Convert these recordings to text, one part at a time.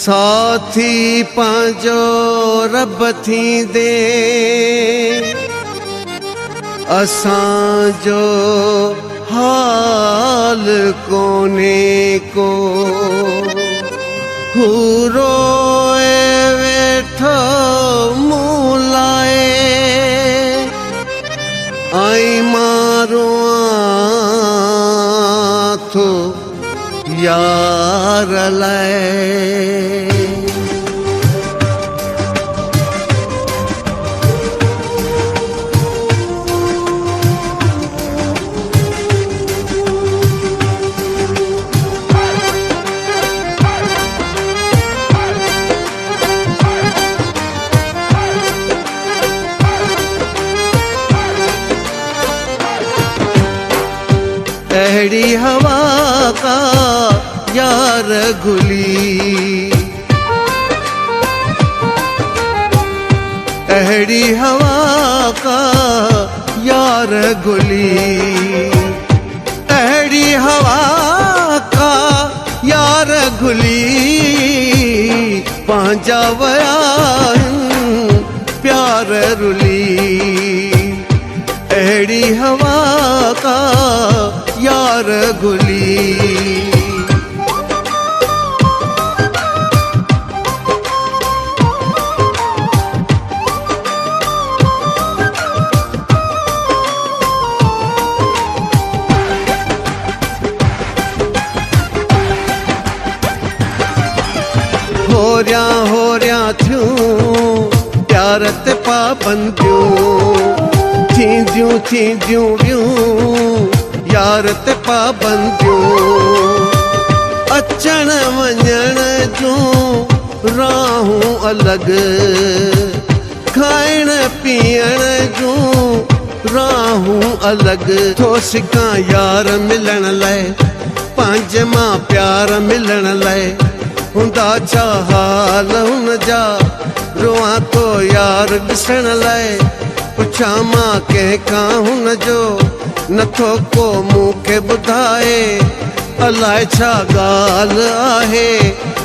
साथी पंहिंजो रब थींदे असांजो हाल कोने को रोए वेठो मुँह लाए आई मारो थो यार लाए। अहड़ी हवा का यार गुली, अहड़ी हवा का यार गुली, अहड़ी हवा का यार गुली पंहिंजा वया प्यार रुली। अहड़ी हवा का यार गुली, होरिया थियूं प्यार ते पाबंदियूं थींदियूं वियूं यार ते पाबंदियूं अचण वञण जूं राहूं अलॻ खाइण पीअण जूं राहूं अलॻ थो सिकां यार मिलण लाइ पंहिंजे मां प्यार मिलण लाइ हूंदा छा हाल हुन जा रोआं थो यार ॾिसण लाइ पुछां मां कंहिंखां हुन जो नथो को मूंखे ॿुधाए अलाए छा ॻाल्हि आहे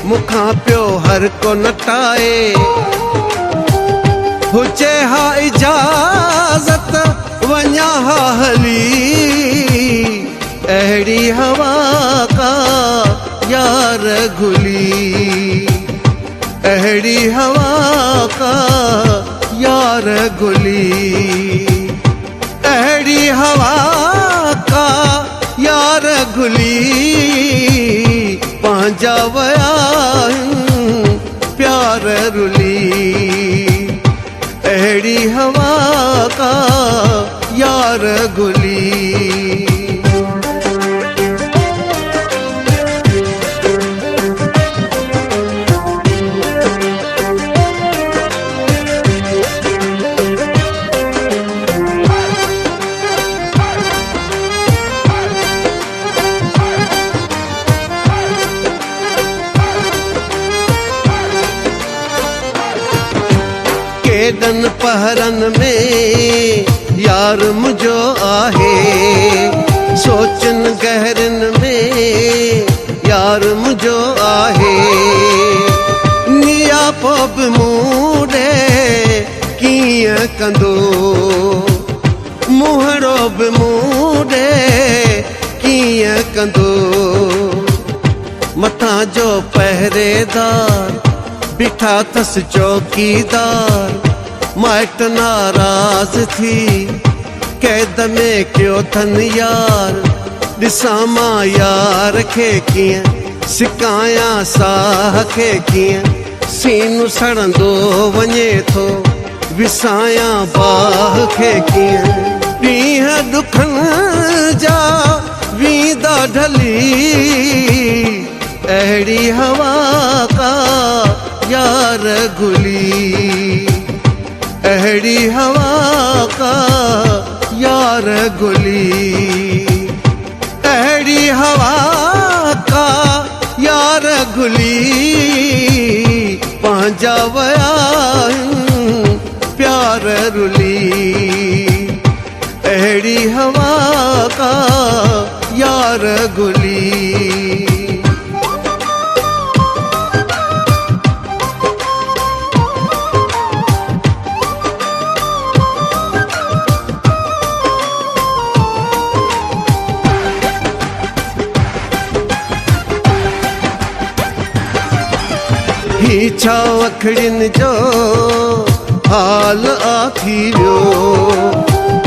मूंखां पियो हर को नटाए हुजे हा इजाज़त वञा हा हली अहिड़ी हवा का यार गुली अहिड़ी हवा का यार गुली अहिड़ी हवा का यार गुली पंहिंजा वया प्यार रुली अहिड़ी हवा का यार गुली केॾनि पहरनि में यार मुंहिंजो आहे सोचनि गहरनि में यार मुंहिंजो आहे निया पोइ बि मूं ॾे कीअं कंदो मुहड़ो बि मूं ॾे कीअं कंदो मथां जो पहरेदार बीठा अथसि चौकीदार माइट नाराज़ थी कैद में कयो अथनि यार ॾिसां मां यार खे कीअं सिकायां साह खे कीअं सीनो सड़ंदो वञे थो विसायां बाह खे कीअं ॾींहं ॾुखनि जा वींदा ढली अहिड़ी हवा का यार गुली अहिड़ी हवा का यार गुली अहिड़ी हवा का यार गुली पंहिंजा वया प्यार रुली अहिड़ी हवा का यार गुली। ही छा अखड़िन जो हाल आथी वियो,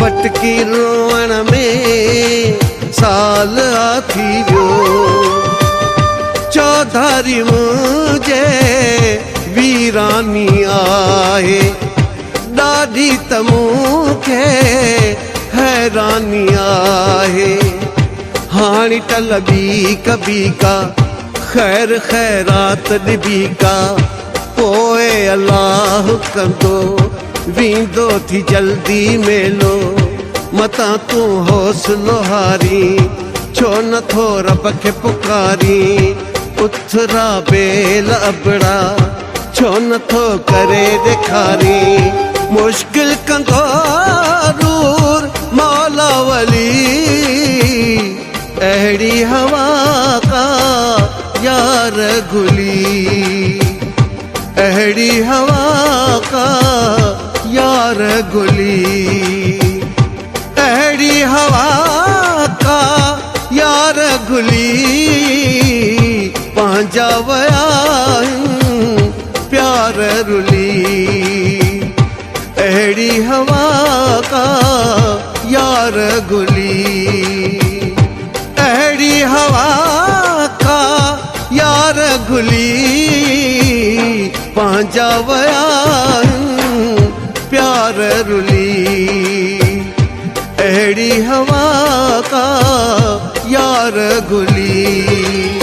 पटकी रोअण में साल आथी वियो। चौधारी मुझे वीरानी आहे, ॾाढी त मूंखे हैरानी आहे। हाणी टल बी कबी का खैर खैरात ॾिबी का, पोइ अलाह कंदो वींदो थी जल्दी मेलो। मता तूं हौसलो हारी, छो नथो रब खे पुकारी। उथरा बेल अबड़ा, छो नथो करे ॾेखारी। मुश्किल कंदो दूर मौला वली, अहिड़ी हवा का यार गुली। अहिड़ी हवा का यार गुली। अहिड़ी हवा का यार गुली। पंहिंजा वया प्यार रुली। अहिड़ी हवा का यार गुली। अहिड़ी हवा का यार गुली। पंहिंजा वया प्यार रुली। अहिड़ी हवा का यार गुली।